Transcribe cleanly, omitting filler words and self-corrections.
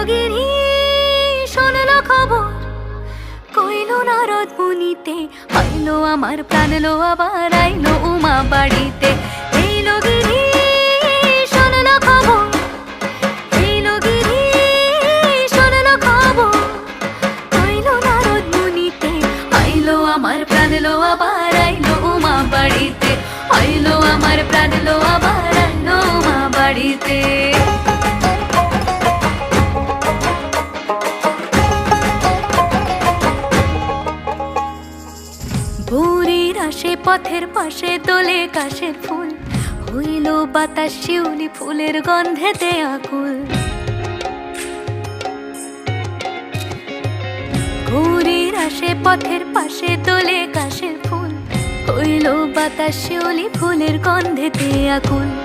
গিরি শোনলো খবর, কইলো নারদ মুনিতে, আইলো আমার প্রাণ লো আবার আইলো উমা বাড়িতে। এইলো গিরি শোনলো খবর, এইলো গিরি শোনলো খবর, কইলো নারদ মুনিতে, আইলো আমার প্রাণ লো আবার আইলো উমা বাড়িতে, আইলো আমার প্রাণ লো আবার আইলো উমা বাড়িতে। ভোরের আসে পথের পাশে দোলে কাশের ফুল, হইল বাতাস শিউলি ফুলের গন্ধেতে আকুল। ভোরের আসে পথের পাশে দোলে কাশের ফুল, হইল বাতাস শিউলি ফুলের গন্ধেতে আকুল।